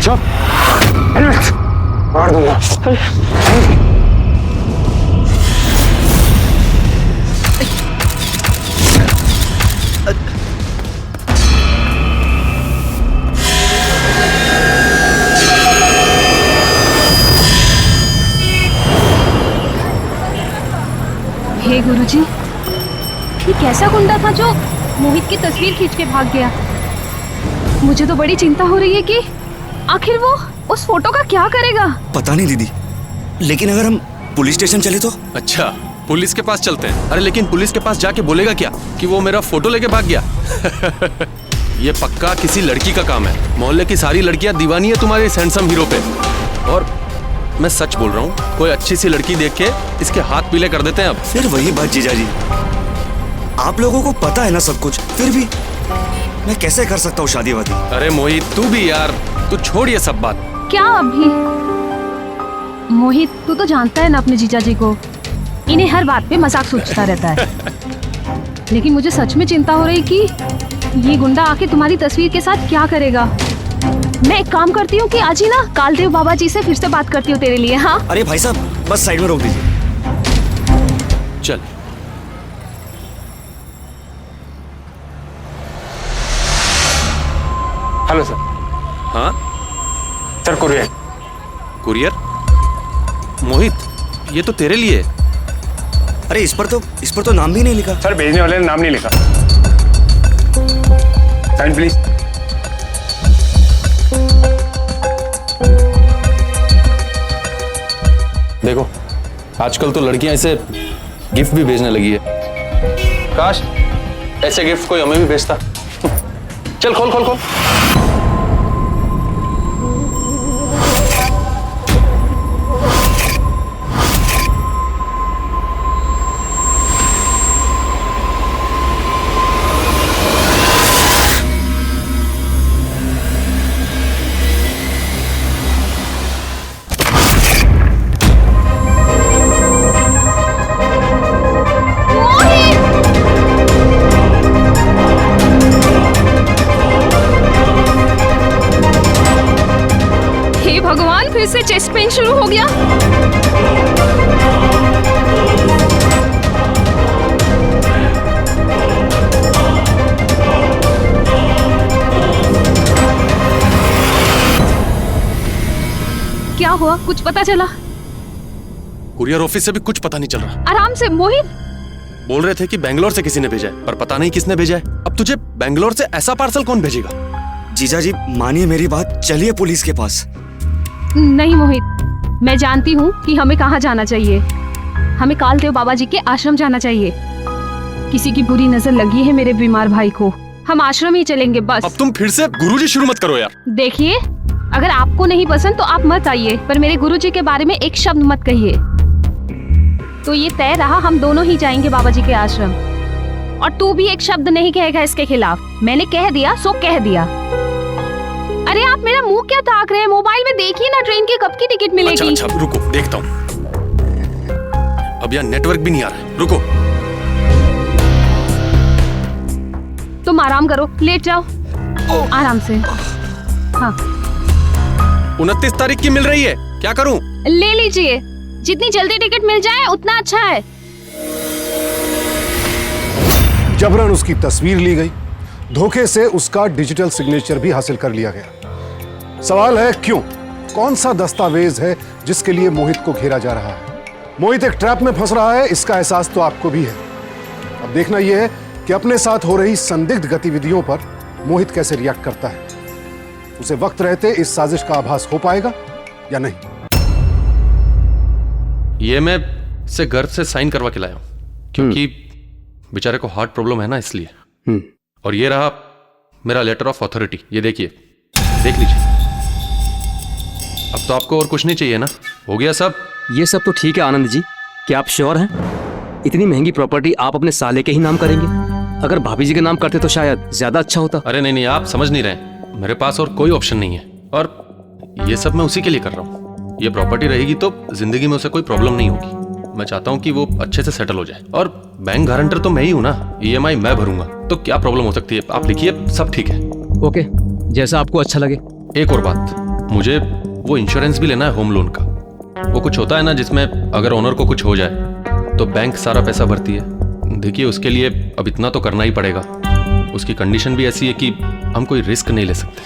चुप, हेलमेट मार दूंगा। हे गुरुजी, ये कैसा गुंडा था जो मोहित की तस्वीर खींच के भाग गया? मुझे तो बड़ी चिंता हो रही है कि आखिर वो उस फोटो का क्या करेगा। पता नहीं दीदी, लेकिन अगर हम पुलिस स्टेशन चले तो? अच्छा, पुलिस के पास चलते हैं। अरे लेकिन पुलिस के पास जाके बोलेगा क्या कि वो मेरा फोटो लेके भाग गया? ये पक्का किसी लड़की का काम है। मोहल्ले की सारी लड़कियां दीवानी है तुम्हारे हैंडसम हीरो पे। और मैं सच बोल रहा हूँ, कोई अच्छी सी लड़की देख के इसके हाथ पीले कर देते हैं अब। फिर वही बात जीजा जी, आप लोगों को पता है ना सब कुछ, फिर भी मैं कैसे कर सकता हूँ शादी वादी? अरे मोहित तू भी यार, तू छोड़ ये सब बात। क्या अभी? मोहित, तू तो जानता है ना अपने जीजा जी को, इन्हें हर बात पे मजाक सोचता रहता है। लेकिन मुझे सच में चिंता हो रही कि ये गुंडा आके तुम्हारी तस्वीर के साथ क्या करेगा। मैं एक काम करती हूँ कि आज ही ना कालदेव बाबा जी से फिर से बात करती हूँ तेरे लिए। हाँ अरे भाई साहब, बस साइड में रोक दीजिए। चल हेलो सर। हाँ सर कुरियर। कुरियर? मोहित, ये तो तेरे लिए है। अरे इस पर तो नाम भी नहीं लिखा। सर भेजने वाले ने नाम नहीं लिखा। Sign please. देखो, आजकल तो लड़कियां ऐसे गिफ्ट भी भेजने लगी है। काश ऐसे गिफ्ट कोई हमें भी भेजता। चल खोल खोल खोल। भगवान, फिर से चेस्ट पेन शुरू हो गया। क्या हुआ, कुछ पता चला? कुरियर ऑफिस से भी कुछ पता नहीं चल रहा। आराम से मोहित। बोल रहे थे कि बेंगलोर से किसी ने भेजा है, पर पता नहीं किसने भेजा है। अब तुझे बेंगलोर से ऐसा पार्सल कौन भेजेगा? जीजा जी मानिए मेरी बात, चलिए पुलिस के पास। नहीं मोहित, मैं जानती हूँ कि हमें कहाँ जाना चाहिए। हमें कालदेव बाबा जी के आश्रम जाना चाहिए। किसी की बुरी नजर लगी है मेरे बीमार भाई को। हम आश्रम ही चलेंगे बस। अब तुम फिर से गुरुजी शुरू मत करो यार। देखिए, अगर आपको नहीं पसंद तो आप मत आइए, पर मेरे गुरुजी के बारे में एक शब्द मत कहिए। तो ये तय रहा, हम दोनों ही जाएंगे बाबा जी के आश्रम। और तू भी एक शब्द नहीं कहेगा इसके खिलाफ। मैंने कह दिया सो कह दिया। अरे आप मेरा मुंह क्या ताक रहे हैं? मोबाइल में देखिए ना, ट्रेन की कब की टिकट मिलेगी। अच्छा रुको, देखता हूँ। अब यहाँ नेटवर्क भी नहीं आ रहा है, रुको। तुम आराम करो, लेट जाओ आराम से। हाँ 29 तारीख की मिल रही है, क्या करूँ? ले लीजिए, जितनी जल्दी टिकट मिल जाए उतना अच्छा है। जबरन उसकी तस्वीर ली गई, धोखे से उसका डिजिटल सिग्नेचर भी हासिल कर लिया गया। सवाल है क्यों? कौन सा दस्तावेज है जिसके लिए मोहित को घेरा जा रहा है? मोहित एक ट्रैप में फंस रहा है, इसका एहसास तो आपको भी है। अब देखना यह है कि अपने साथ हो रही संदिग्ध गतिविधियों पर मोहित कैसे रिएक्ट करता है। उसे वक्त रहते इस साजिश का आभास हो पाएगा या नहीं। ये मैं से घर से साइन करवा के लाया हूं, क्योंकि बेचारे को हार्ट प्रॉब्लम है ना, इसलिए। और ये रहा मेरा लेटर ऑफ अथॉरिटी, ये देखिए, देख लीजिए। अब तो आपको और कुछ नहीं चाहिए ना? हो गया सब? ये सब तो ठीक है आनंद जी, क्या आप श्योर हैं? इतनी महंगी प्रॉपर्टी आप अपने साले के ही नाम करेंगे? अगर भाभी जी के नाम करते तो शायद ज्यादा अच्छा होता। अरे नहीं, आप समझ नहीं रहे, मेरे पास और कोई ऑप्शन नहीं है। और ये सब मैं उसी के लिए कर रहा हूँ। ये प्रॉपर्टी रहेगी तो जिंदगी में उसे कोई प्रॉब्लम नहीं होगी। मैं चाहता हूँ कि वो अच्छे से सेटल हो जाए। और बैंक गारंटर तो मैं ही हूँ ना, EMI मैं भरूंगा, तो क्या प्रॉब्लम हो सकती है? आप लिखिए, सब ठीक है। ओके, जैसा आपको अच्छा लगे। एक और बात, मुझे वो इंश्योरेंस भी लेना है होम लोन का। वो कुछ होता है ना जिसमें अगर ओनर को कुछ हो जाए तो बैंक सारा पैसा भरती है। देखिए उसके लिए अब इतना तो करना ही पड़ेगा। उसकी कंडीशन भी ऐसी है कि हम कोई रिस्क नहीं ले सकते।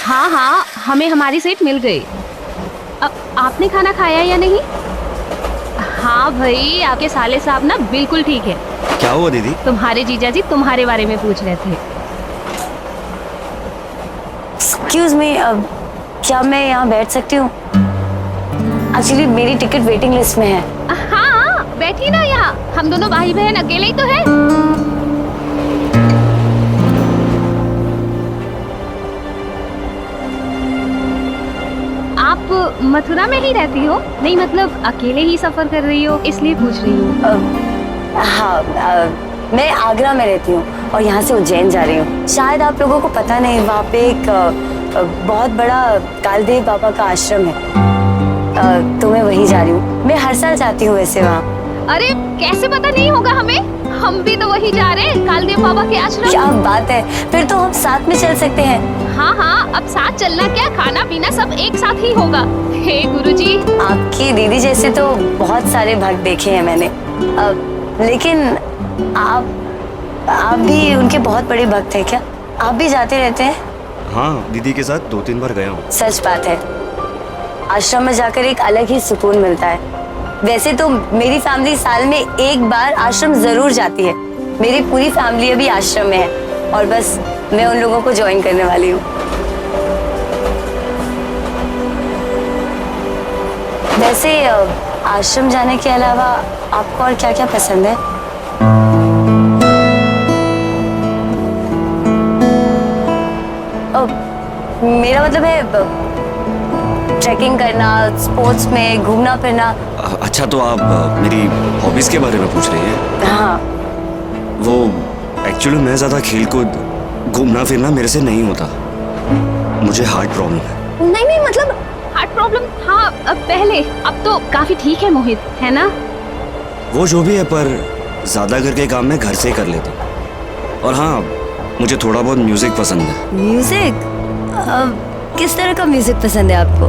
हाँ हाँ, हमें हमारी सीट मिल गई। अब आपने खाना खाया या नहीं? हाँ भाई, आपके साले साहब ना बिल्कुल ठीक है। क्या हुआ दीदी? तुम्हारे जीजा जी तुम्हारे बारे में पूछ रहे थे। एक्सक्यूज मी, क्या मैं यहाँ बैठ सकती हूँ? एक्चुअली मेरी टिकट वेटिंग लिस्ट में है। हाँ बैठी ना यहाँ, हम दोनों भाई बहन अकेले ही तो है। आप मथुरा में ही रहती हो? नहीं मतलब अकेले ही सफर कर रही हो इसलिए पूछ रही हूँ। हाँ, मैं आगरा में रहती हूँ और यहाँ से उज्जैन जा रही हूँ। शायद आप लोगों को पता नहीं, वहाँ पे एक बहुत बड़ा कालदेव बाबा का आश्रम है, तो मैं वहीं जा रही हूँ। मैं हर साल जाती हूँ वैसे वहाँ। अरे कैसे पता नहीं होगा हमें? हम भी तो वहीं जा रहे हैं, कालदेव बाबा के आश्रम। क्या बात है, फिर तो हम साथ में चल सकते हैं। हाँ हाँ, अब साथ चलना क्या, खाना पीना सब एक साथ ही होगा। हे गुरुजी। आपकी दीदी जैसे तो बहुत सारे भक्त देखे हैं मैंने, लेकिन आप भी उनके बहुत बड़े भक्त हैं क्या? आप भी जाते रहते हैं? हाँ, दीदी के साथ 2-3 बार गया हूँ। सच बात है, आश्रम में जाकर एक अलग ही सुकून मिलता है। वैसे तो मेरी फैमिली साल में एक बार आश्रम जरूर जाती है। मेरी पूरी फैमिली अभी आश्रम में है और बस मैं उन लोगों को ज्वाइन करने वाली हूँ। वैसे आश्रम जाने के अलावा आपको और क्या क्या पसंद है? मेरा मतलब है ट्रैकिंग करना, स्पोर्ट्स में घूमना फिरना। अच्छा, तो आप मेरी हॉबीज के बारे में पूछ रही हैं? हाँ। वो एक्चुअली मैं ज्यादा खेल कूद, घूमना फिरना मेरे से नहीं होता। मुझे हार्ट प्रॉब्लम है। नहीं मतलब हार्ट प्रॉब्लम? हाँ अब पहले, अब तो काफी ठीक है मोहित, है ना? वो जो भी है, पर ज्यादा घर के काम मैं घर से ही कर लेता हूँ। और हाँ, मुझे थोड़ा बहुत म्यूजिक पसंद है। म्यूजिक? किस तरह का म्यूजिक पसंद है आपको?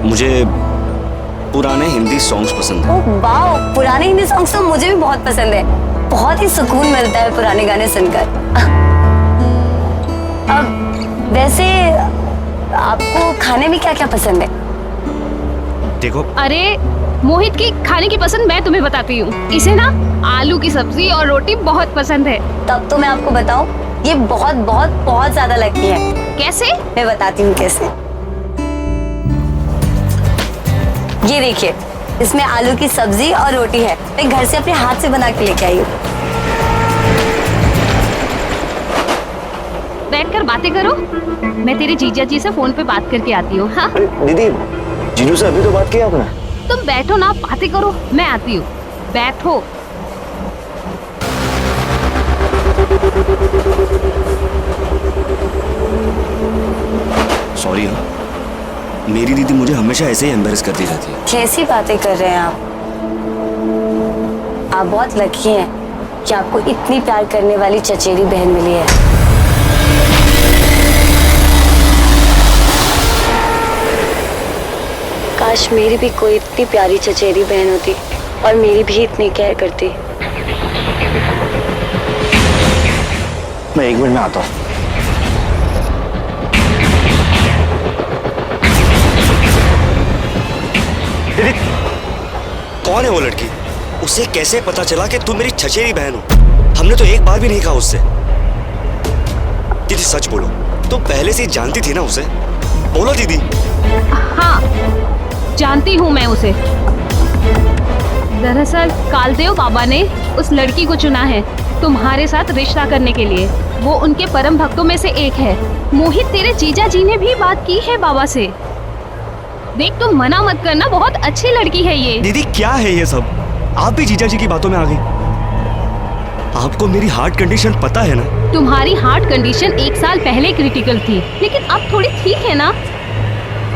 मुझे पुराने हिंदी सॉन्ग्स पसंद है। ओह वाओ, पुराने हिंदी सॉन्ग्स तो मुझे भी बहुत पसंद है। बहुत ही सुकून मिलता है पुराने गाने सुनकर। अब वैसे आपको खाने में क्या क्या पसंद है? देखो, अरे मोहित की खाने की पसंद मैं तुम्हें बताती हूँ। इसे ना आलू की सब्जी और रोटी बहुत पसंद है। तब तो मैं आपको बताऊं, ये बहुत बहुत बहुत ज्यादा लगती है। कैसे? मैं बताती हूँ कैसे। ये देखिए, इसमें आलू की सब्जी और रोटी है। मैं घर से अपने हाथ से बना के लेके आई हूँ। बैठकर बातें करो, मैं तेरे जीजा जी से फोन पे बात करके आती हूँ। हाँ दीदी, जीजू से अभी तो बात की आपने? तुम बैठो ना, बातें करो, मैं आती हूँ। बैठो। सॉरी। हाँ, मेरी दीदी मुझे हमेशा ऐसे ही एम्बैरेस करती रहती है। कैसी बातें कर रहे हैं आप? आप बहुत लकी हैं कि आपको इतनी प्यार करने वाली चचेरी बहन मिली है। काश मेरी भी कोई इतनी प्यारी चचेरी बहन होती और मेरी भी इतनी केयर करती। मैं 1 मिनट में आता हूँ। दीदी, कौन है वो लड़की? उसे कैसे पता चला कि तुम मेरी चचेरी बहन हो? हमने तो एक बार भी नहीं कहा उससे। दीदी सच बोलो, तुम पहले से ही जानती थी ना उसे? बोलो दीदी। हाँ जानती हूँ मैं उसे। दरअसल कालदेव बाबा ने उस लड़की को चुना है तुम्हारे साथ रिश्ता करने के लिए। वो उनके परम भक्तों में से एक है। मोहित, तेरे जीजा जी ने भी बात की है बाबा से। देख, तुम मना मत करना, बहुत अच्छी लड़की है ये। दीदी क्या है ये सब? आप भी जीजा जी की बातों में आ गई। आपको मेरी हार्ट कंडीशन पता है ना? तुम्हारी हार्ट कंडीशन 1 साल पहले क्रिटिकल थी, लेकिन अब थोड़ी ठीक है ना?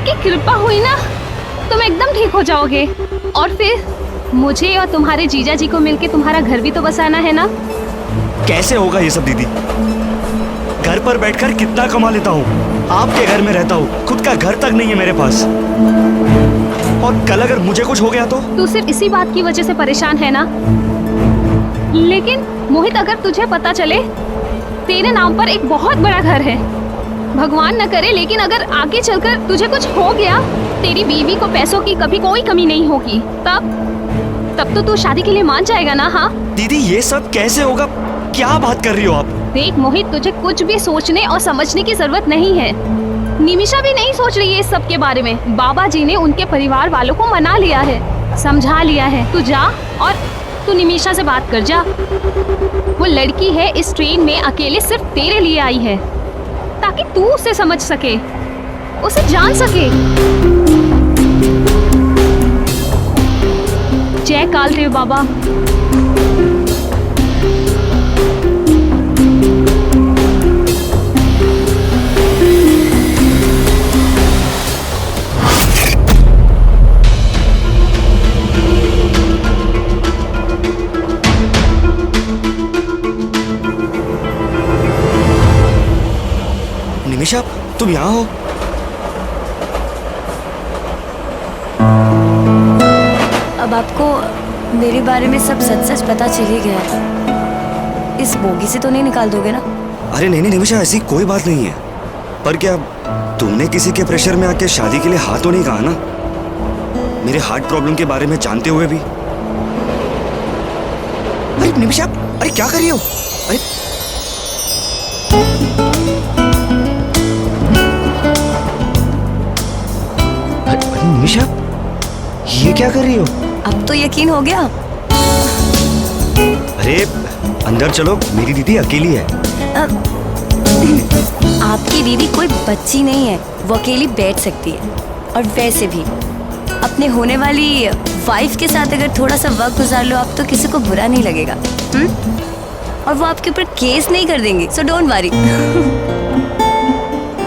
कि कृपा हुई ना, तुम एकदम ठीक हो जाओगे। और फिर मुझे और तुम्हारे जीजा जी को मिलके तुम्हारा घर भी तो बसाना है ना। कैसे होगा ये सब दीदी? घर पर बैठकर कितना कमा लेता हूँ, आपके घर में रहता हूँ, खुद का घर तक नहीं है मेरे पास। और कल अगर मुझे कुछ हो गया तो? तू सिर्फ इसी बात की वजह से परेशान है ना। लेकिन मोहित, अगर तुझे पता चले तेरे नाम पर एक बहुत बड़ा घर है, भगवान न करे, लेकिन अगर आगे चलकर तुझे कुछ हो गया, तेरी बीवी को पैसों की कभी कोई कमी नहीं होगी, तब तो तू शादी के लिए मान जाएगा ना? हाँ दीदी, ये सब कैसे होगा? क्या बात कर रही हो आप? देख मोहित, तुझे कुछ भी सोचने और समझने की जरूरत नहीं है। निमिषा भी नहीं सोच रही है इस सब के बारे में। बाबा जी ने उनके परिवार वालों को मना लिया है, समझा लिया है। तू जा और तू निमिषा से बात कर जा। वो लड़की है इस ट्रेन में अकेले सिर्फ तेरे लिए आई है, ताकि तू उसे समझ सके, उसे जान सके। जय कालदेव बाबा। निमिषा, तुम यहाँ हो? अब आपको मेरे बारे में सब सच सच पता चल ही गया है। इस बोगी से तो नहीं निकाल दोगे ना? अरे नहीं निमिषा, ऐसी कोई बात नहीं है। पर क्या तुमने किसी के प्रेशर में आके शादी के लिए हाँ तो नहीं कहा ना? मेरे हार्ट प्रॉब्लम के बारे में जानते हुए भी? अरे निमिषा, अरे क्या कर रही हो? अरे निमिषा, ये क्या कर रही हो? अब तो यकीन हो गया। अरे अंदर चलो, मेरी दीदी अकेली है। आपकी दीदी कोई बच्ची नहीं है, वो अकेली बैठ सकती है। और वैसे भी अपने होने वाली वाइफ के साथ अगर थोड़ा सा वक्त गुजार लो आप, तो किसी को बुरा नहीं लगेगा। और वो आपके ऊपर केस नहीं कर देंगे, सो डोंट वरी।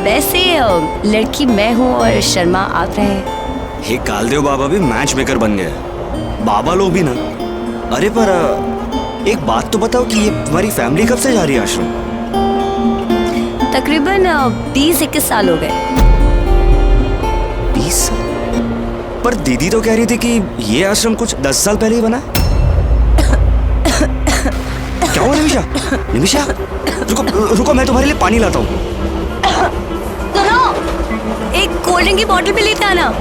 वैसे लड़की मैं हूँ और शर्मा आप रहे। ये कालदेव बाबा भी मैच मेकर बन गए, बाबा लोग भी ना। अरे पर एक बात तो बताओ कि ये तुम्हारी फैमिली कब से जा रही है आश्रम? तकरीबन 20-21 साल हो गए। 20? पर दीदी तो कह रही थी कि ये आश्रम कुछ 10 साल पहले ही बना है। क्या हुआ निमिषा? निमिषा, रुको रुको, मैं तुम्हारे लिए पानी लाता हूँ। सुनो, एक कोल्ड ड्रिंक की बोतल भी लेते आना।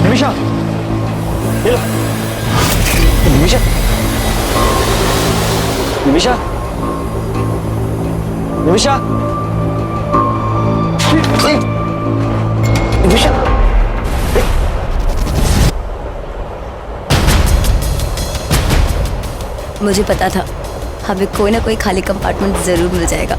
निमिषा, ये लो। निमिषा, निमिषा, निमिषा, निमिषा। मुझे पता था हमें कोई ना कोई खाली कंपार्टमेंट जरूर मिल जाएगा।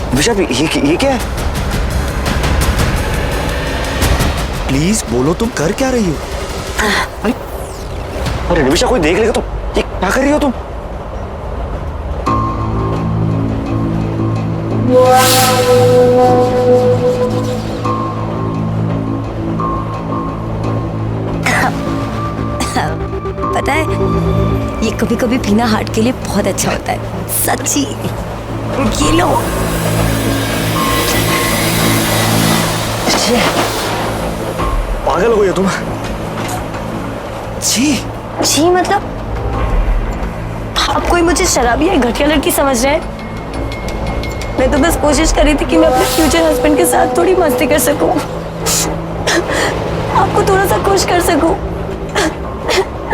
निमिषा, ये क्या है? प्लीज बोलो, तुम कर क्या रही हो? अरे निमिषा, कोई देख लेगा तो। ये क्या कर रही हो तुम? पता है, ये कभी कभी पीना हार्ट के लिए बहुत अच्छा होता है, सच्ची। ये लो। पागल हो गए तुम? छी जी मतलब आप कोई मुझे शराबी या घटिया लड़की समझ रहे हैं? मैं तो बस कोशिश कर रही थी कि मैं अपने फ्यूचर हस्बैंड के साथ थोड़ी मस्ती कर सकूं, आपको थोड़ा सा खुश कर सकूं,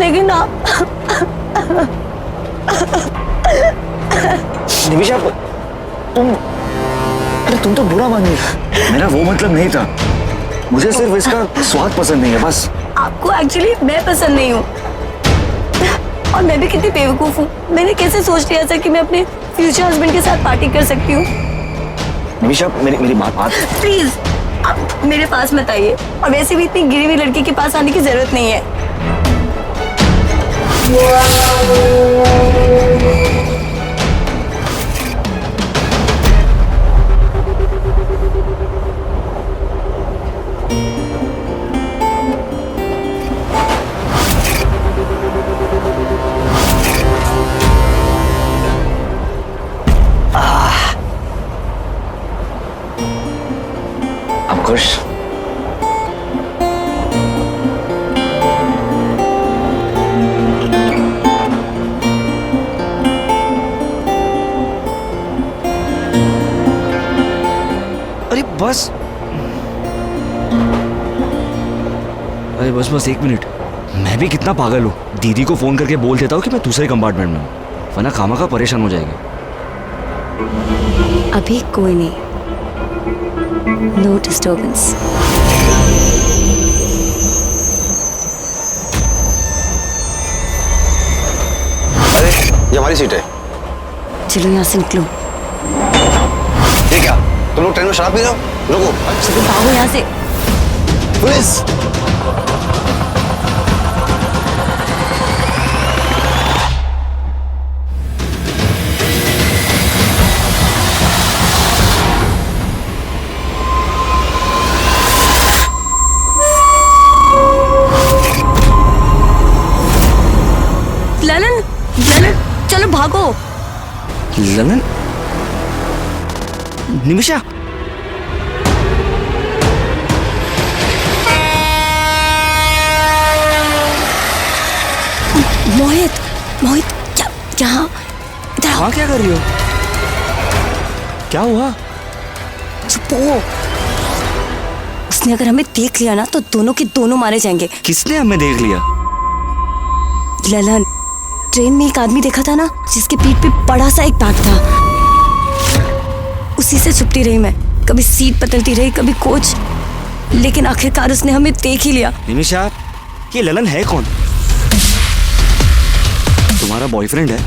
लेकिन आप। निमिषा, तुम तो बुरा मान गई। मेरा वो मतलब नहीं था, मुझे सिर्फ इसका स्वाद पसंद नहीं है बस। आपको एक्चुअली मैं पसंद नहीं हूँ, और मैं भी कितनी बेवकूफ हूँ, मैंने कैसे सोच लिया था कि मैं अपने फ्यूचर हस्बैंड के साथ पार्टी कर सकती हूँ। निमिषा मेरी बात प्लीज आप मेरे पास मत आइए, और वैसे भी इतनी गिरी हुई लड़की के पास आने की जरूरत नहीं है। अब खुश? अरे बस बस 1 मिनट। मैं भी कितना पागल हूँ, दीदी को फोन करके बोल देता हूँ कि मैं दूसरे कंपार्टमेंट में हूँ, वरना खामखा परेशान हो जाएगी। अभी कोई नहीं, नो डिस्टर्बेंस। अरे ये हमारी सीट है। चलो यहाँ से निकलो। ये क्या, तुम लोग ट्रेन में शराब पी रहे हो? रुको। चलो भागो यहाँ से। पुलिस! ललन, चलो भागो। ललन? निमिषा? मोहित क्या इधर आओ। हाँ, क्या कर रही हो? क्या हुआ? चुप हो। उसने अगर हमें देख लिया ना तो दोनों के दोनों मारे जाएंगे। किसने हमें देख लिया? ललन, ट्रेन में एक आदमी देखा था ना, जिसके पीठ पे बड़ा सा एक बैग था। उसी से छुपती रही मैं, कभी सीट बदलती रही, कभी कोच, लेकिन आखिरकार उसने हमें देख ही लिया। निमिषा, ये ललन है कौन? तुम्हारा बॉयफ्रेंड है?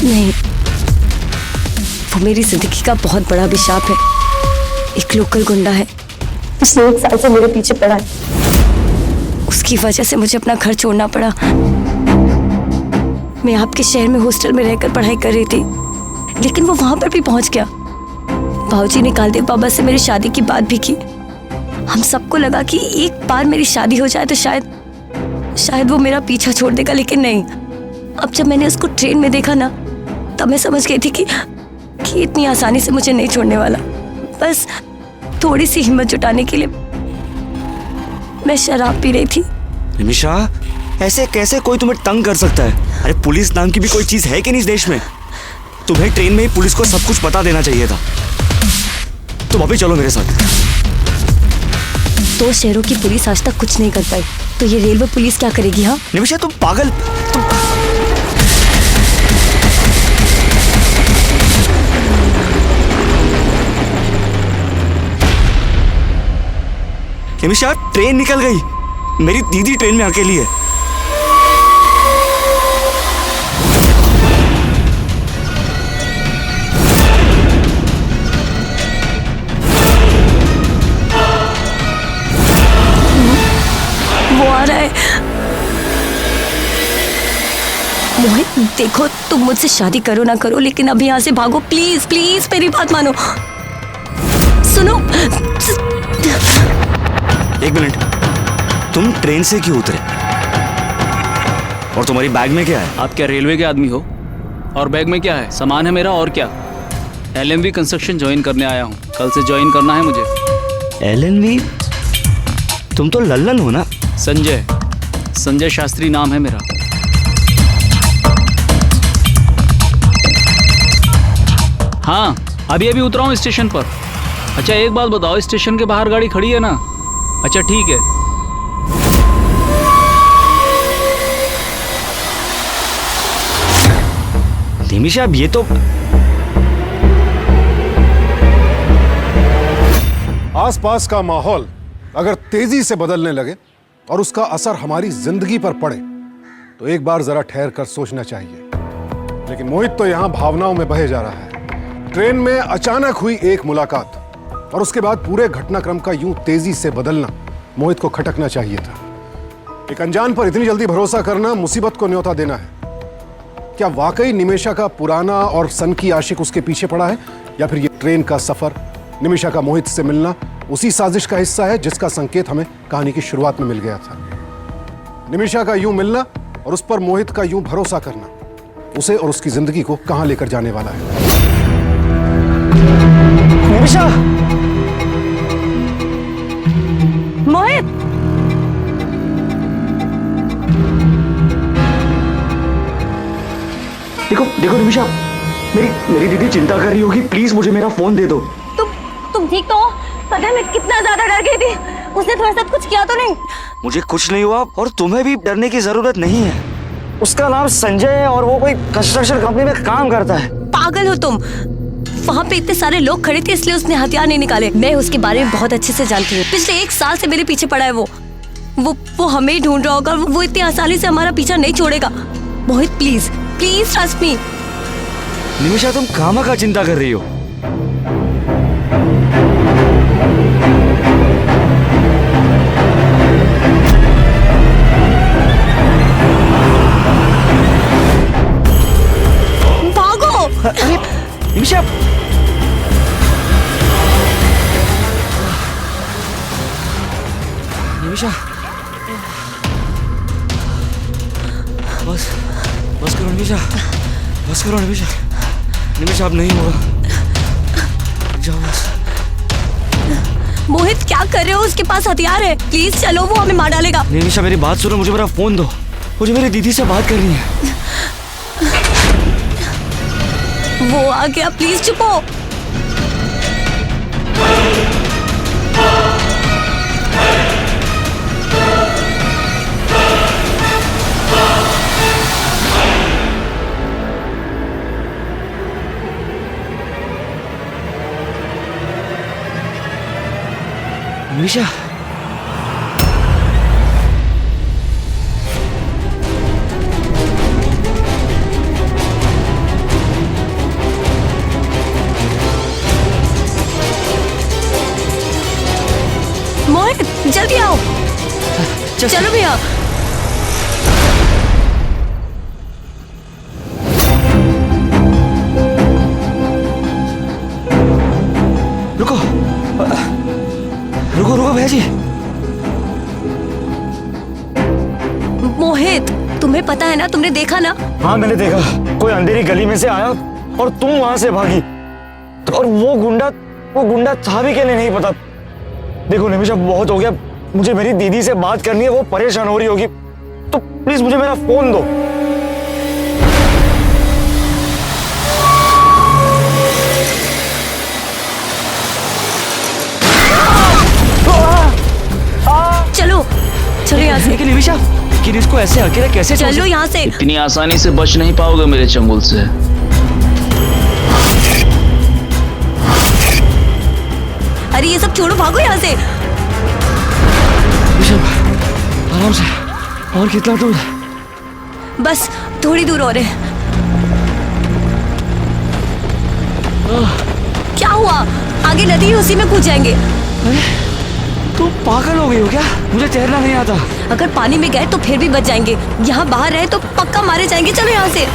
नहीं, वो मेरी जिंदगी का बहुत बड़ा अभिशाप है। एक लोकल गुंडा है, पिछले 1 साल से मेरे पीछे पड़ा है। उसकी वजह से मुझे अपना घर छोड़ना पड़ा। मैं आपके शहर में हॉस्टल में रहकर पढ़ाई कर रही थी, लेकिन वो वहां पर भी पहुंच गया। बाबूजी ने कालदेव बाबा से मेरी शादी की बात भी की। हम सबको लगा कि एक बार मेरी शादी हो जाए तो शायद वो मेरा पीछा छोड़ देगा, लेकिन नहीं। अब जब मैंने उसको ट्रेन में देखा ना, तब मैं समझ गई थी कि इतनी आसानी से मुझे नहीं छोड़ने वाला। बस थोड़ी सी हिम्मत जुटाने के लिए मैं शराब पी रही थी। निमिषा, ऐसे कैसे कोई तुम्हें तंग कर सकता है? अरे पुलिस नाम की भी कोई चीज है कि नहीं इस देश में? तुम्हें ट्रेन में ही पुलिस को सब कुछ बता देना चाहिए था। तुम अभी चलो मेरे साथ। 2 शहरों की पुलिस आज तक कुछ नहीं कर पाई, तो ये रेलवे पुलिस क्या करेगी? हाँ निमिषा, तुम पागल। निमिषा, ट्रेन निकल गई। मेरी दीदी ट्रेन में अकेली है। वो आ रहा है। मोहित देखो, तुम मुझसे शादी करो ना करो, लेकिन अभी यहाँ से भागो। प्लीज प्लीज मेरी बात मानो। सुनो। 1 मिनट, तुम ट्रेन से क्यों उतरे? और तुम्हारी बैग में क्या है? आप क्या रेलवे के आदमी हो? और बैग में क्या है? सामान है मेरा, और क्या? LMV कंस्ट्रक्शन ज्वाइन करने आया हूँ, कल से ज्वाइन करना है मुझे। LNV? तुम तो लल्लन हो ना? संजय शास्त्री नाम है मेरा। हाँ, अभी उतरा हूँ स्टेशन पर। अच्छा एक बात बताओ, स्टेशन के बाहर गाड़ी खड़ी है ना? अच्छा ठीक है। निमिषा, अब ये तो आसपास का माहौल अगर तेजी से बदलने लगे और उसका असर हमारी जिंदगी पर पड़े तो एक बार जरा ठहर कर सोचना चाहिए। लेकिन मोहित तो यहां भावनाओं में बहे जा रहा है। ट्रेन में अचानक हुई एक मुलाकात और उसके बाद पूरे घटनाक्रम का यूं तेजी से बदलना मोहित को खटकना चाहिए था। एक अनजान पर इतनी जल्दी भरोसा करना मुसीबत को न्योता देना है। क्या वाकई निमेशा का पुराना और सनकी आशिक उसके पीछे पड़ा है, या फिर ये ट्रेन का सफर, निमेशा का मोहित से मिलना उसी साजिश का हिस्सा है जिसका संकेत हमें कहानी की शुरुआत में मिल गया था। निमेशा का यूं मिलना और उस पर मोहित का यूं भरोसा करना उसे और उसकी जिंदगी को कहां लेकर जाने वाला है। निमिषा! मोहित, देखो देखो निमिषा, मेरी दीदी चिंता कर रही होगी, प्लीज मुझे मेरा फोन दे दो। तुम ठीक तो हो? पता है मैं कितना ज्यादा डर गई थी। उसने तुम्हारे साथ कुछ किया तो नहीं? मुझे कुछ नहीं हुआ और तुम्हें भी डरने की जरूरत नहीं है। उसका नाम संजय है और वो कोई कंस्ट्रक्शन कंपनी में काम करता है। पागल हो तुम? वहाँ पे इतने सारे लोग खड़े थे इसलिए उसने हथियार नहीं निकाले। मैं उसके बारे में बहुत अच्छे से जानती हूँ। पिछले 1 साल से मेरे पीछे पड़ा है वो हमें ही ढूंढ रहा होगा। वो इतनी आसानी से हमारा पीछा नहीं छोड़ेगा। Mohit please please trust me. Nimisha, तुम कामा का चिंता कर रही हो। अरे निमिषा, निमिषा, बस करो निमिषा, बस करो निमिषा। निमिषा, अब नहीं होगा, जाओ बस। मोहित क्या कर रहे हो? उसके पास हथियार है। प्लीज चलो, वो हमें मार डालेगा। निमिषा मेरी बात सुनो, मुझे मेरा फोन दो, मुझे मेरी दीदी से बात करनी है। वो आ गया, प्लीज चुप हो। निमिषा, मोहित जल्दी आओ। चलो भैया। रुको रुको रुको भैया जी। मोहित, तुम्हें पता है ना? तुमने देखा ना? हाँ मैंने देखा, कोई अंधेरी गली में से आया और तुम वहां से भागी। तो और वो गुंडा था भी क्या नहीं पता। देखो निमिषा, बहुत हो गया, मुझे मेरी दीदी से बात करनी है, वो परेशान हो रही होगी, तो प्लीज मुझे मेरा फोन दो। चलो चलो यहाँ से। लेकिन निमिषा, लेकिन इसको ऐसे अकेले कैसे चलो यहाँ से। इतनी आसानी से बच नहीं पाओगे मेरे चंगुल से। अरे ये सब छोड़ो, भागो यहाँ से। आराम से, और कितना दूर? बस थोड़ी दूर और है। क्या हुआ? आगे नदी है, उसी में कूद जाएंगे। तुम पागल हो गई हो क्या? मुझे तैरना नहीं आता। अगर पानी में गए तो फिर भी बच जाएंगे, यहाँ बाहर रहे तो पक्का मारे जाएंगे। चलो यहाँ से।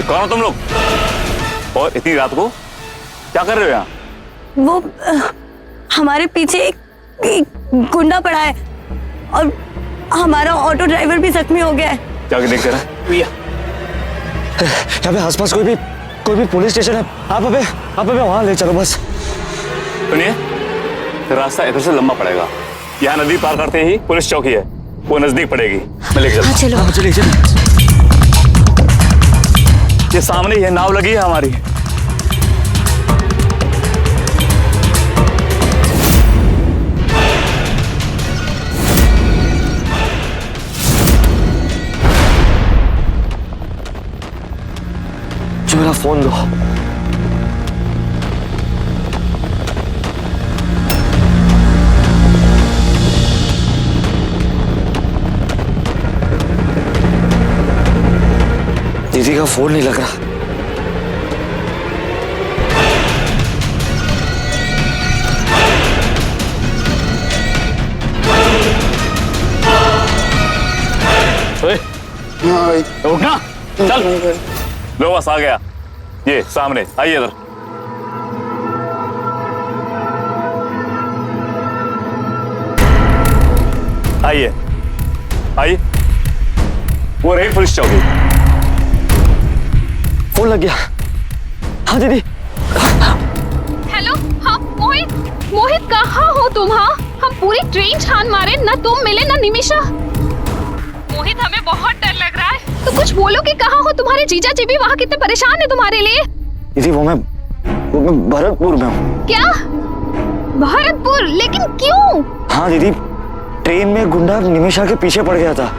कौन हो तुम लोग? और इतनी रात को क्या कर रहे हो यहाँ? वो हमारे पीछे एक गुंडा पड़ा है और हमारा ऑटो ड्राइवर भी जख्मी हो गया है। जाके देख जरा। यहाँ पे आसपास कोई भी पुलिस स्टेशन है? आप हमें वहां ले चलो बस। सुनिए, रास्ता इधर से लंबा पड़ेगा। यहाँ नदी पार करते ही पुलिस चौकी है, वो नजदीक पड़ेगी। मैं लेके चलता हूं। चलो चलिए। ये सामने ही है, नाव लगी है हमारी। फोन दो। दीदी का फोन नहीं लग रहा। उठना, चल। लो बस आ गया, ये सामने आइए इधर। आइए आइए, वो रही पुलिस चौकी। फोन लग गया। हाँ दीदी। हेलो, हाँ मोहित, मोहित कहाँ हो तुम? हाँ, हम पूरी ट्रेन छान मारे, ना तुम मिले ना निमिषा। मोहित हमें बहुत डर लग रहा है, तो कुछ बोलो कि कहाँ हो? तुम्हारे जीजा जी भी वहाँ कितने परेशान है तुम्हारे लिए। दीदी वो मैं भरतपुर में हूँ। क्या? भरतपुर? लेकिन क्यों? हाँ दीदी, ट्रेन में गुंडा निमिषा के पीछे पड़ गया था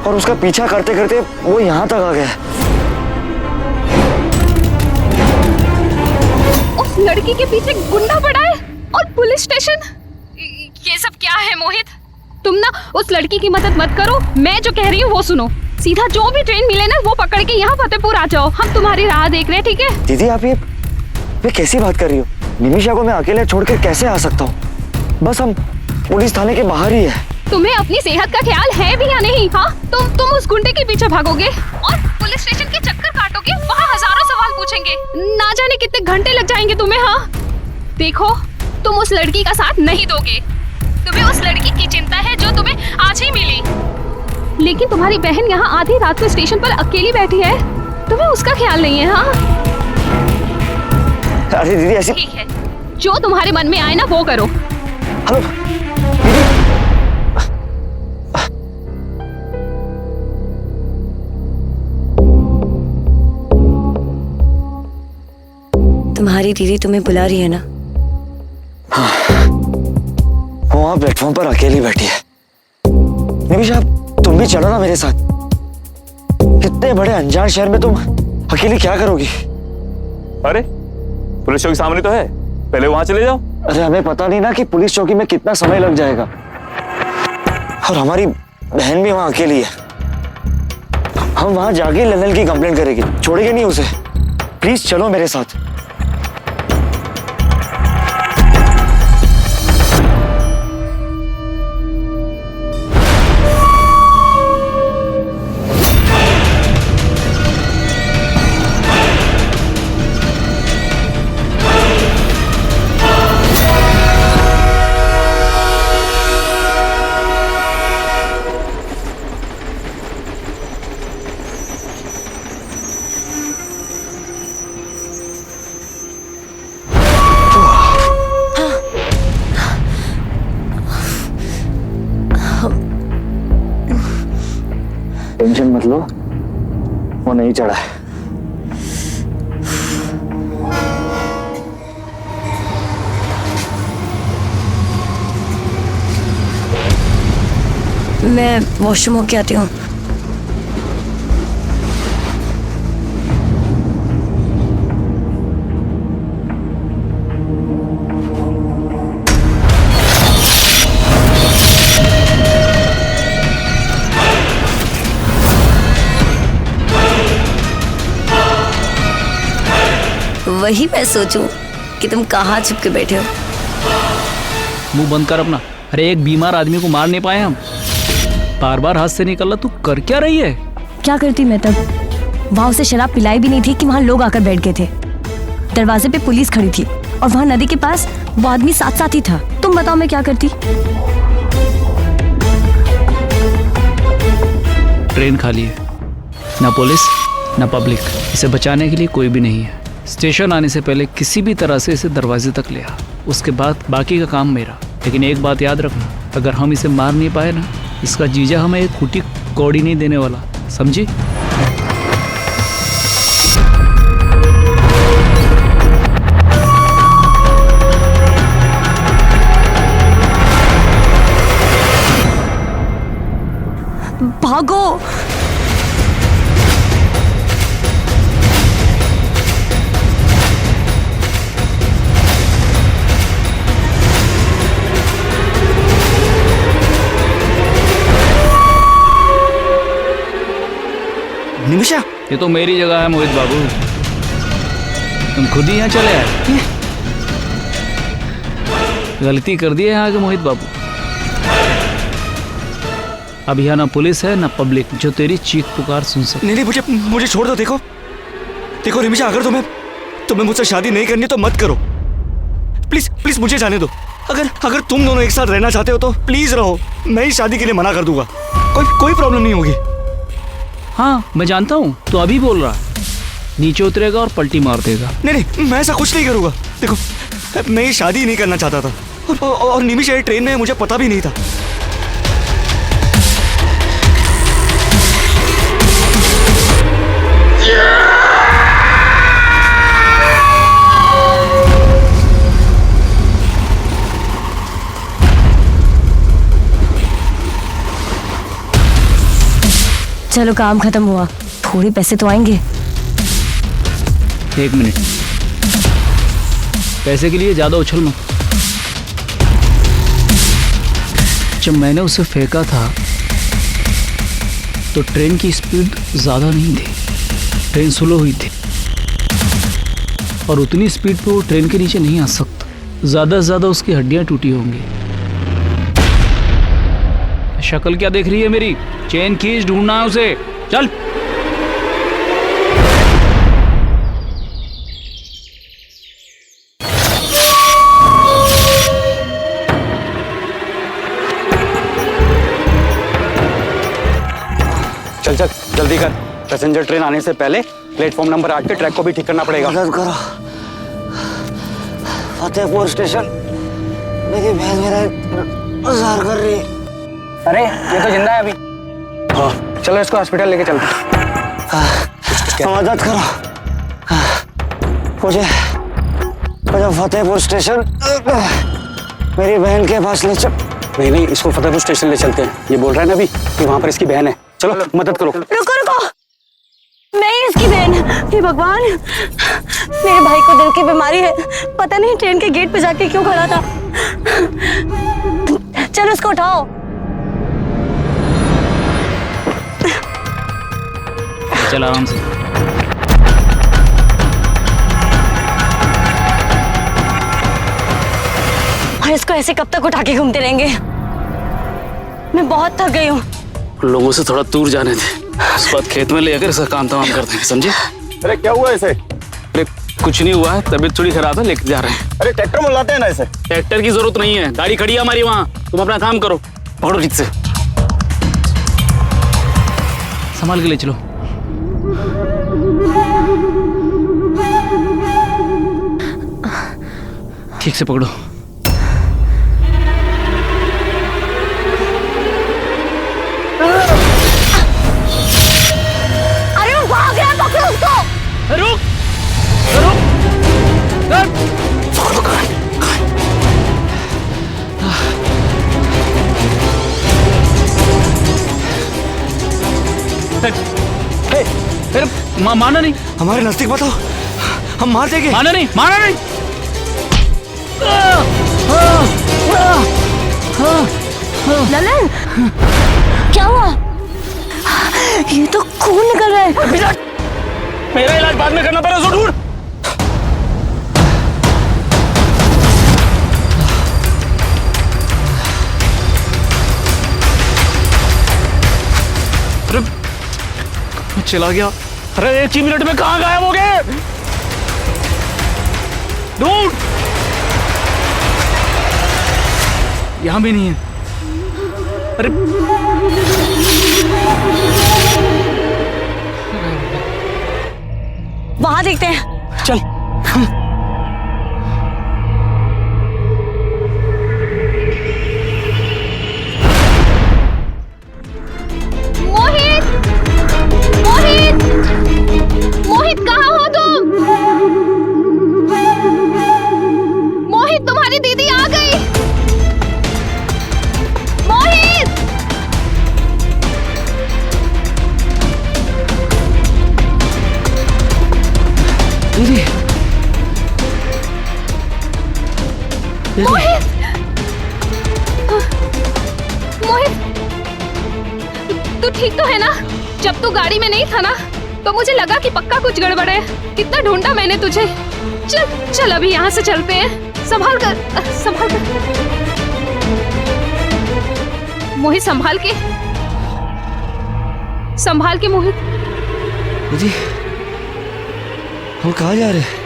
और उसका पीछा करते करते वो यहाँ तक आ गया। उस लड़की के पीछे गुंडा पड़ा है और पुलिस स्टेशन? ये सब क्या है मोहित? तुम ना उस लड़की की मदद मत करो, मैं जो कह रही हूँ वो सुनो। सीधा जो भी ट्रेन मिले ना वो पकड़ के यहाँ फतेहपुर आ जाओ, हम तुम्हारी राह देख रहे हैं, ठीक है? दीदी आप ये कैसी बात कर रही हो? निमिषा को मैं अकेले छोड़कर कैसे आ सकता हूँ? बस हम पुलिस थाने के बाहर ही है। तुम्हें अपनी सेहत का ख्याल है भी या नहीं? हाँ, तुम उस गुंडे के पीछे भागोगे और पुलिस स्टेशन के चक्कर काटोगे, वहाँ हजारों सवाल पूछेंगे, ना जाने कितने घंटे लग जाएंगे तुम्हें। हाँ देखो, तुम उस लड़की का साथ नहीं दोगे, तुम्हें उस लड़की की चिंता है जो तुम्हें आज ही मिली, लेकिन तुम्हारी बहन यहाँ आधी रात को स्टेशन पर अकेली बैठी है, तुम्हें उसका ख्याल नहीं है। हाँ अरे दीदी ऐसी। ठीक है, जो तुम्हारे मन में आए ना वो करो। हेलो तुम्हारी दीदी तुम्हें बुला रही है ना? वो वहां प्लेटफॉर्म पर अकेली बैठी है। निमिषा तुम भी चलो ना मेरे साथ। कितने बड़े अनजान शहर में तुम अकेली क्या करोगी? अरे पुलिस चौकी सामने तो है, पहले वहां चले जाओ। अरे हमें पता नहीं ना कि पुलिस चौकी में कितना समय लग जाएगा, और हमारी बहन भी वहां अकेली है। हम वहां जाके लंदन की कंप्लेंट करेंगे, छोड़ेंगे नहीं उसे। प्लीज चलो मेरे साथ। टेंशन मत लो, वो नहीं चढ़ा है। मैं वॉशरूम होके आती हूँ। वही मैं सोचूं कि तुम कहाँ छुप के बैठे हो। मुंह बंद कर अपना। अरे एक बीमार आदमी को मार नहीं पाए हम, बार बार हाथ से निकल रहा। तू कर क्या रही है? क्या करती मैं तब? वहाँ उसे शराब पिलाई भी नहीं थी कि वहाँ लोग आकर बैठ गए थे। दरवाजे पे पुलिस खड़ी थी और वहाँ नदी के पास वो आदमी साथ साथ ही था। तुम बताओ मैं क्या करती? ट्रेन खाली है, ना पुलिस ना पब्लिक, इसे बचाने के लिए कोई भी नहीं है। स्टेशन आने से पहले किसी भी तरह से इसे दरवाजे तक ले आ, उसके बाद बाकी का काम मेरा। लेकिन एक बात याद रखना, अगर हम इसे मार नहीं पाए ना, इसका जीजा हमें एक फूटी कौड़ी नहीं देने वाला, समझी? भागो। निमिषा, ये तो मेरी जगह है मोहित बाबू, तुम खुद ही यहाँ चले आए। गलती कर दी है यहाँ के मोहित बाबू। अब यहाँ ना पुलिस है ना पब्लिक जो तेरी चीख पुकार सुन सके। नहीं मुझे मुझे छोड़ दो। देखो देखो निमिषा, अगर तुम्हें मुझसे शादी नहीं करनी तो मत करो। प्लीज प्लीज मुझे जाने दो। अगर तुम दोनों एक साथ रहना चाहते हो तो प्लीज रहो। मैं ही शादी के लिए मना कर दूंगा। कोई प्रॉब्लम नहीं होगी। हाँ मैं जानता हूँ, तो अभी बोल रहा है, नीचे उतरेगा और पलटी मार देगा। नहीं मैं ऐसा कुछ नहीं करूंगा। देखो मैं ये शादी नहीं करना चाहता था और निमिषा ट्रेन में मुझे पता भी नहीं था। चलो काम खत्म हुआ, थोड़े पैसे तो आएंगे। 1 मिनट, पैसे के लिए ज्यादा उछल मत। जब मैंने उसे फेंका था तो ट्रेन की स्पीड ज्यादा नहीं थी, ट्रेन स्लो हुई थी और उतनी स्पीड पे वो ट्रेन के नीचे नहीं आ सकता। ज्यादा से ज्यादा उसकी हड्डियां टूटी होंगी। शक्ल क्या देख रही है मेरी? चेन खींच, ढूंढना है उसे। चल। चल जल्दी कर। पैसेंजर ट्रेन आने से पहले प्लेटफॉर्म नंबर 8 के ट्रैक को भी ठीक करना पड़ेगा। मदद करो, फतेहपुर स्टेशन मेरी बहन मेरा इंतजार कर रही है। अरे ये तो जिंदा है अभी। हाँ चलो इसको हॉस्पिटल लेके चलते हैं। मदद करो मुझे फतेहपुर स्टेशन मेरी बहन के पास ले चल। नहीं इसको फतेहपुर स्टेशन ले चलते हैं। ये बोल रहा है ना अभी कि वहां पर इसकी बहन है। चलो मदद करो। रुको, मैं ही इसकी बहन। हे भगवान, मेरे भाई को दिल की बीमारी है, पता नहीं ट्रेन के गेट पे जाके क्यों खड़ा था। चलो उसको उठाओ। चल आराम से। और इसको ऐसे कब तक उठा के घूमते रहेंगे? मैं बहुत थक गई हूँ। लोगों से थोड़ा दूर जाने थे, उस बाद खेत में ले आकर इसका काम तमाम करते हैं, समझे? अरे क्या हुआ इसे? अरे कुछ नहीं हुआ है, तबीयत थोड़ी खराब है, लेके जा रहे हैं। अरे ट्रैक्टर में लाते हैं ना इसे। ट्रैक्टर की जरूरत नहीं है, गाड़ी खड़ी है हमारी वहाँ। तुम अपना काम करो, पकड़ो ठीक से। संभाल के ले चलो। ठीक से पकड़ो। अरे वो भाग रहा है, पकड़ो उसको। रुक। माना नहीं। हमारे नजदीक बताओ, हम मार देंगे। माना नहीं। ललन, क्या हुआ? ये तो खून निकल रहा है। मेरा इलाज बाद में करना पड़ेगा, उसको ढूंढ। चला गया। अरे 1 ही मिनट में कहाँ गायब हो गए? ढूंढ। यहां भी नहीं है। अरे वहां देखते हैं। चल। मोहित कहाँ हो तुम? मोहित, तुम्हारी दीदी आ गई। मोहित, दीदी। मोहित, मोहित, तू ठीक तो है ना? जब तू गाड़ी में नहीं था ना, तो मुझे लगा कि पक्का कुछ गड़बड़ है। कितना ढूंढा मैंने तुझे। चल चल अभी यहाँ से चलते हैं। संभाल कर, संभाल कर। मोहित संभाल के, संभाल के मोहित। दीदी, हम कहाँ जा रहे हैं?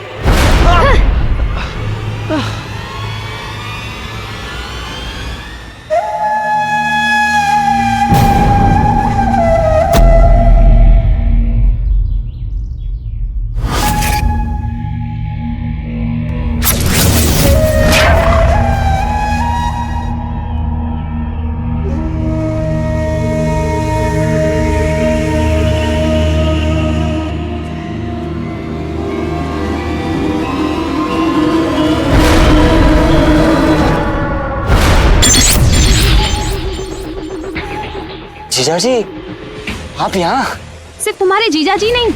जीजाजी, आप यहाँ? सिर्फ तुम्हारे जीजाजी नहीं,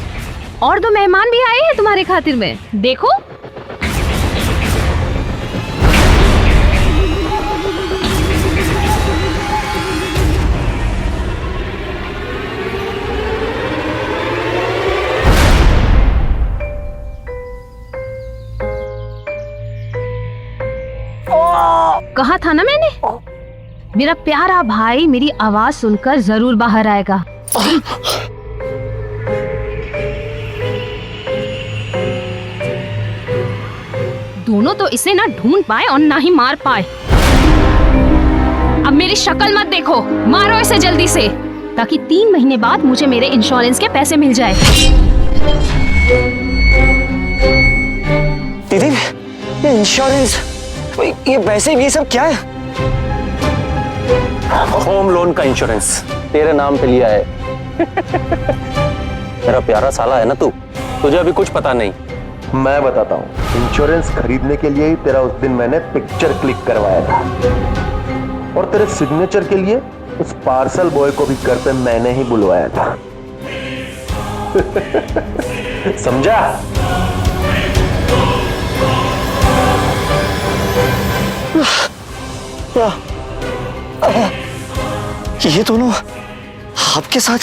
और दो मेहमान भी आए हैं तुम्हारे खातिर में। देखो। कहा था ना मैंने, मेरा प्यारा भाई मेरी आवाज सुनकर जरूर बाहर आएगा। दोनों तो इसे ना ढूंढ पाए और ना ही मार पाए। अब मेरी शक्ल मत देखो, मारो इसे जल्दी से, ताकि 3 महीने बाद मुझे मेरे इंश्योरेंस के पैसे मिल जाए। दीदी, ये इंश्योरेंस, ये पैसे, ये सब क्या है? होम लोन का इंश्योरेंस तेरे नाम पे लिया है। मेरा प्यारा साला है ना तू, तुझे अभी कुछ पता नहीं। मैं बताता हूँ, इंश्योरेंस खरीदने के लिए ही तेरा उस दिन मैंने पिक्चर क्लिक करवाया था, और तेरे सिग्नेचर के लिए उस पार्सल बॉय को भी घर पे मैंने ही बुलवाया था। समझा? ये दोनों आपके साथ?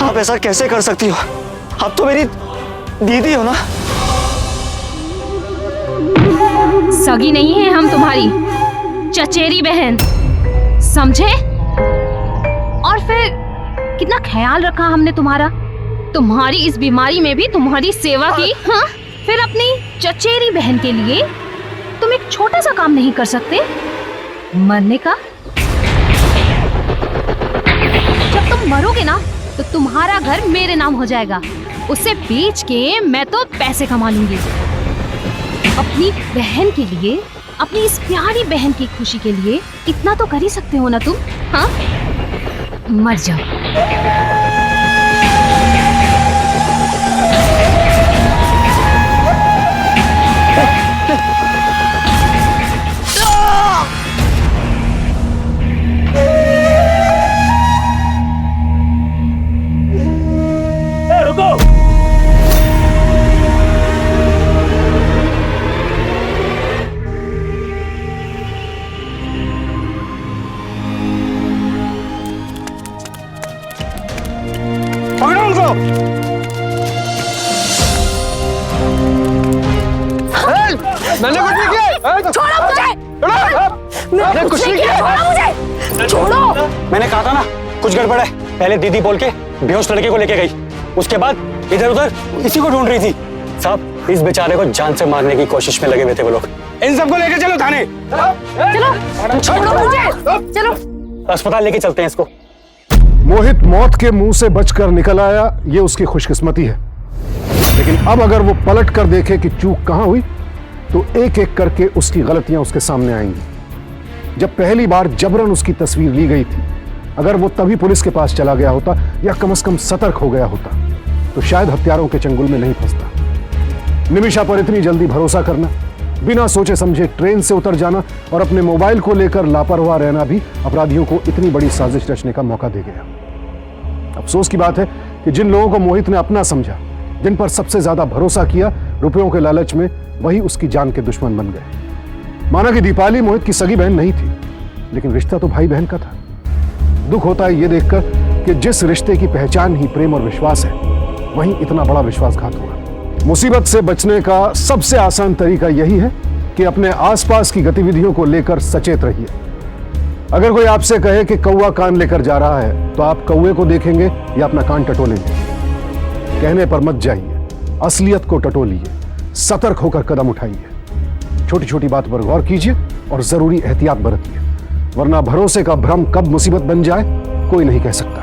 आप ऐसा कैसे कर सकती हो? आप तो मेरी दीदी हो ना? सगी नहीं है हम तुम्हारी, चचेरी बहन, समझे? और फिर कितना ख्याल रखा हमने तुम्हारा, तुम्हारी इस बीमारी में भी तुम्हारी सेवा की। हाँ, फिर अपनी चचेरी बहन के लिए तुम एक छोटा सा काम नहीं कर सकते, मरने का? जब तुम मरोगे ना तो तुम्हारा घर मेरे नाम हो जाएगा, उसे बेच के मैं तो पैसे कमा लूंगी। अपनी बहन के लिए, अपनी इस प्यारी बहन की खुशी के लिए इतना तो कर ही सकते हो ना तुम? हाँ, मर जाओ। मैंने कुछ नहीं किया। छोड़ो मुझे, मैंने कुछ नहीं किया। छोड़ो मुझे, छोड़ो। मैंने कहा था ना कुछ गड़बड़ है। पहले दीदी बोल के बेहोश लड़के को लेके गई, उसके बाद इधर उधर इसी को ढूंढ रही थी। साहब, इस बेचारे को जान से मारने की कोशिश में लगे हुए थे वो लोग। इन सबको लेकर चलो थाने। चलो, छोड़ो मुझे, चलो अस्पताल लेके चलते हैं इसको। मोहित मौत के मुंह से बचकर निकल आया, ये उसकी खुशकिस्मती है। लेकिन अब अगर वो पलट कर देखे कि चूक कहां हुई, तो एक एक करके उसकी गलतियां उसके सामने आएंगी। जब पहली बार जबरन उसकी तस्वीर ली गई थी, अगर वो तभी पुलिस के पास चला गया होता या कम से कम सतर्क हो गया होता, तो शायद हत्यारों के चंगुल में नहीं फंसता। निमिषा पर इतनी जल्दी भरोसा करना, बिना सोचे समझे ट्रेन से उतर जाना और अपने मोबाइल को लेकर लापरवाह रहना भी अपराधियों को इतनी बड़ी साजिश रचने का मौका दे गया। अफसोस की बात है कि जिन लोगों को मोहित ने अपना समझा, जिन पर सबसे ज्यादा भरोसा किया, रुपयों के लालच में वही उसकी जान के दुश्मन बन गए। माना कि दीपाली मोहित की सगी बहन नहीं थी, लेकिन रिश्ता तो भाई बहन का था। दुख होता है ये देखकर कि जिस रिश्ते की पहचान ही प्रेम और विश्वास है, वहीं इतना बड़ा विश्वासघात हुआ। मुसीबत से बचने का सबसे आसान तरीका यही है कि अपने आसपास की गतिविधियों को लेकर सचेत रहिए। अगर कोई आपसे कहे कि कौवा कान लेकर जा रहा है, तो आप कौवे को देखेंगे या अपना कान टटोलेंगे? कहने पर मत जाइए, असलियत को टटोलिए, सतर्क होकर कदम उठाइए। छोटी छोटी बात पर गौर कीजिए और जरूरी एहतियात बरतिए, वरना भरोसे का भ्रम कब मुसीबत बन जाए कोई नहीं कह सकता।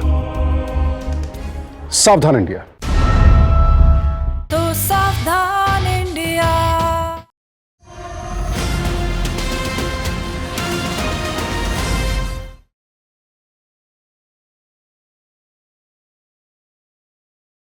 सावधान इंडिया।